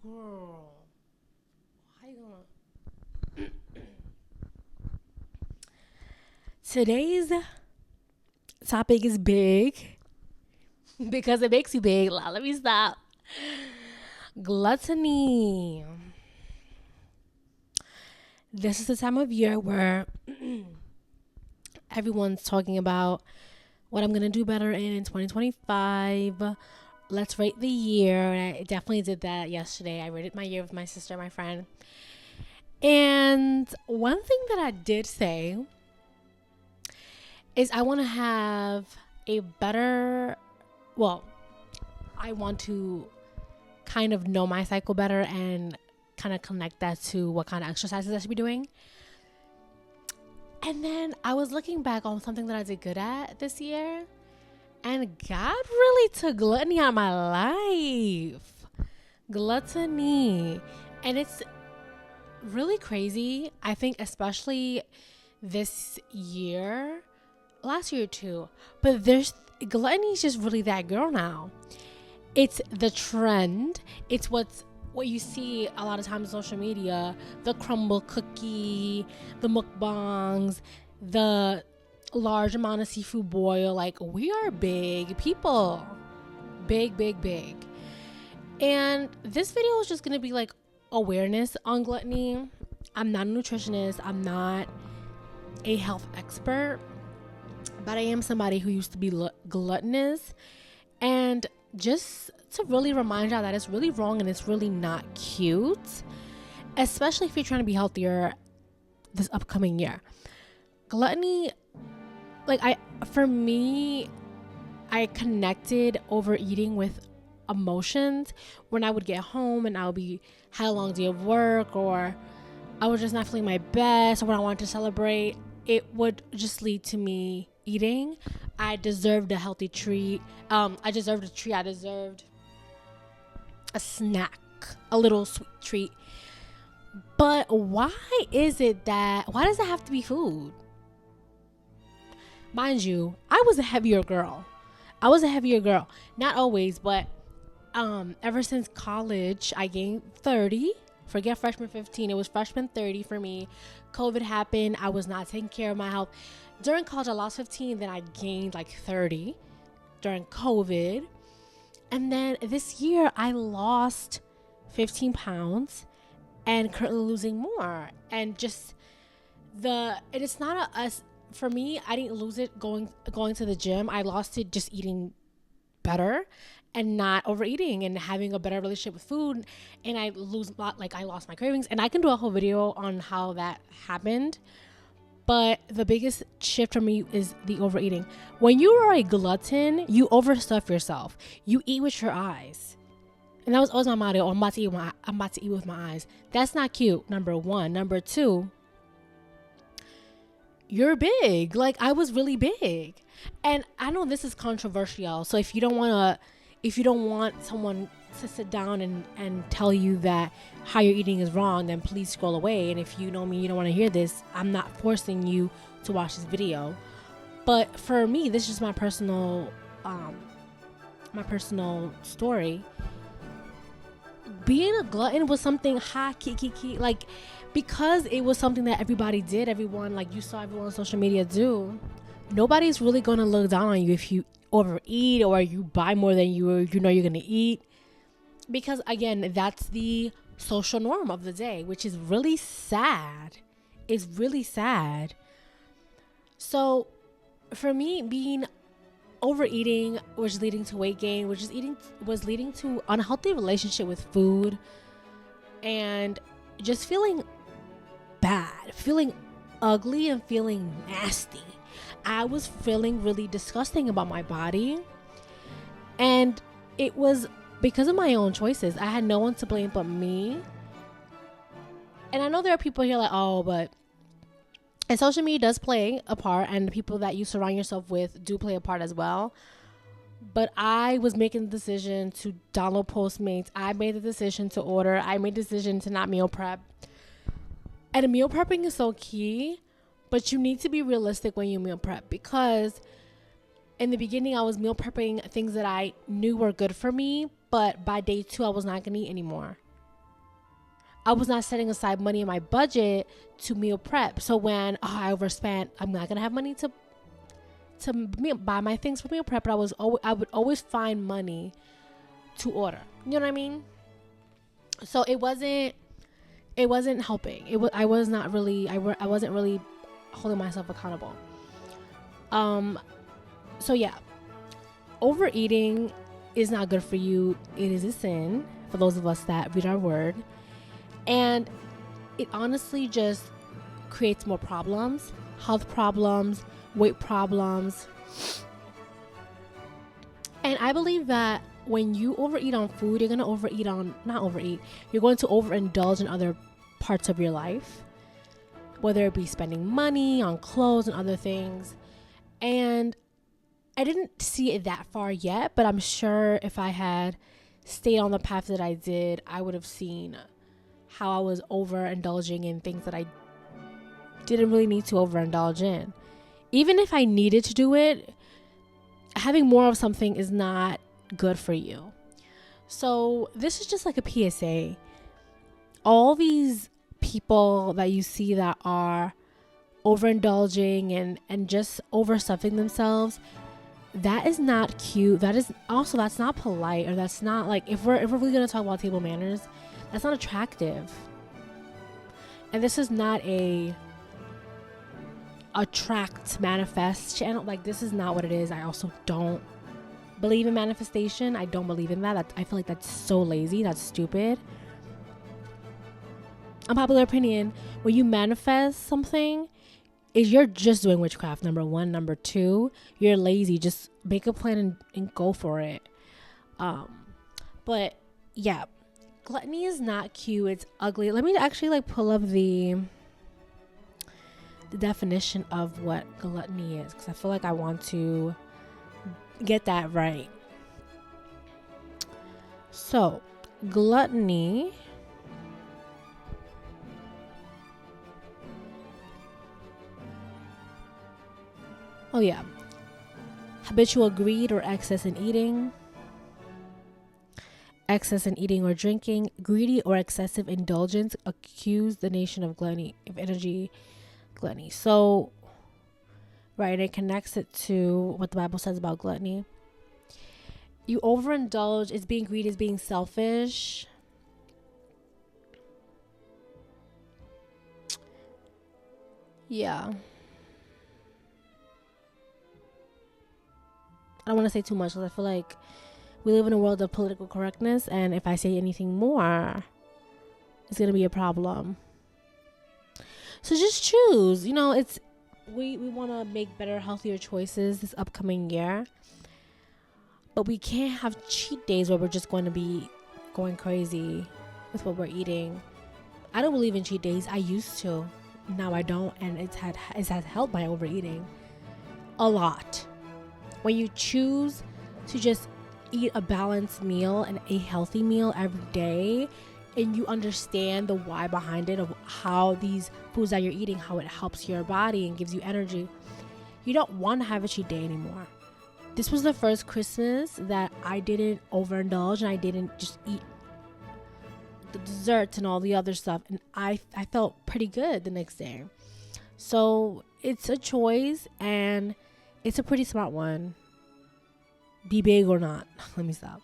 Girl, why you gonna... Today's topic is big because it makes you big. Let me stop. Gluttony. This is the time of year where everyone's talking about what I'm going to do better in 2025. Let's rate the year. And I definitely did that yesterday. I rated my year with my sister, my friend. And one thing that I did say is I want to have a better, I want to kind of know my cycle better and kind of connect that to what kind of exercises I should be doing. And then I was looking back on something that I did good at this year, and God really took gluttony out of my life. Gluttony. And it's really crazy. I think especially this year, last year too, but gluttony is just really that girl now. It's the trend. It's what you see a lot of times on social media, the crumble cookie, the mukbangs, the large amount of seafood boil. Like, we are big people. Big, big, big. And this video is just going to be like awareness on gluttony. I'm not a nutritionist. I'm not a health expert, but I am somebody who used to be gluttonous. And just to really remind y'all that it's really wrong and it's really not cute, especially if you're trying to be healthier this upcoming year. Gluttony, for me, I connected overeating with emotions when I would get home and I would had a long day of work, or I was just not feeling my best, or when I wanted to celebrate, it would just lead to me eating. I deserved a healthy treat. I deserved a treat. I deserved a snack, a little sweet treat. But why does it have to be food? Mind you, I was a heavier girl. Not always, but ever since college, I gained 30. Forget freshman 15. It was freshman 30 for me. COVID happened. I was not taking care of my health. During college, I lost 15. Then I gained like 30 during COVID. And then this year, I lost 15 pounds and currently losing more. And just it's not for me, I didn't lose it going to the gym. I lost it just eating better and not overeating and having a better relationship with food. And I lost my cravings. And I can do a whole video on how that happened. But the biggest shift for me is the overeating. When you are a glutton, you overstuff yourself. You eat with your eyes. And that was always my motto. I'm about to eat with my eyes. That's not cute, number one. Number two, you're big. Like, I was really big. And I know this is controversial. So if you don't want someone to sit down and tell you that how you're eating is wrong, then please scroll away. And if you know me, you don't want to hear this, I'm not forcing you to watch this video. But for me, this is just my personal story. Being a glutton was something because it was something that everybody did, everyone, like you saw everyone on social media do. Nobody's really gonna look down on you if you overeat or you buy more than you're gonna eat, because again, that's the social norm of the day, which is really sad. It's really sad. So for me, overeating was leading to weight gain, was leading to unhealthy relationship with food, and just feeling bad, feeling ugly, and feeling nasty. I was feeling really disgusting about my body, and it was because of my own choices. I had no one to blame but me. And I know there are people here like, and social media does play a part, and the people that you surround yourself with do play a part as well. But I was making the decision to download Postmates. I made the decision to order. I made the decision to not meal prep. And meal prepping is so key, but you need to be realistic when you meal prep, because in the beginning I was meal prepping things that I knew were good for me, but by day 2 I was not going to eat anymore. I was not setting aside money in my budget to meal prep. So when I overspent, I'm not gonna have money to buy my things for meal prep. But I would always find money to order. You know what I mean? So it wasn't helping. I wasn't really holding myself accountable. So yeah, overeating is not good for you. It is a sin for those of us that read our word. And it honestly just creates more problems, health problems, weight problems. And I believe that when you overeat on food, you're going to you're going to overindulge in other parts of your life, whether it be spending money on clothes and other things. And I didn't see it that far yet, but I'm sure if I had stayed on the path that I did, I would have seen how I was overindulging in things that I didn't really need to overindulge in. Even if I needed to do it, having more of something is not good for you. So this is just like a PSA. All people that you see that are overindulging and just overstuffing themselves, that is not cute. That's not polite, or that's not like, if we're really gonna talk about table manners, that's not attractive. And this is not a attract manifest channel. Like, this is not what it is. I also don't believe in manifestation. I don't believe in that. I feel like that's so lazy. That's stupid. Unpopular opinion, when you manifest something, is you're just doing witchcraft, number one. Number two, you're lazy. Just make a plan and go for it. But yeah, gluttony is not cute. It's ugly. Let me actually pull up the definition of what gluttony is, because I feel like I want to get that right. So gluttony habitual greed or excess in eating or drinking. Greedy or excessive indulgence accuse the nation of gluttony, of energy gluttony. So right, it connects it to what the Bible says about gluttony. You overindulge. It's being greedy, is being selfish. Yeah, I don't want to say too much because I feel like we live in a world of political correctness, and if I say anything more, it's gonna be a problem. So just choose. We want to make better, healthier choices this upcoming year, but we can't have cheat days where we're just going to be going crazy with what we're eating. I don't believe in cheat days. I used to. Now I don't, and it has helped my overeating a lot. When you choose to just eat a balanced meal and a healthy meal every day, and you understand the why behind it, of how these foods that you're eating, how it helps your body and gives you energy, you don't want to have a cheat day anymore. This was the first Christmas that I didn't overindulge and I didn't just eat the desserts and all the other stuff, and I felt pretty good the next day. So it's a choice, and it's a pretty smart one. Be big or not. Let me stop.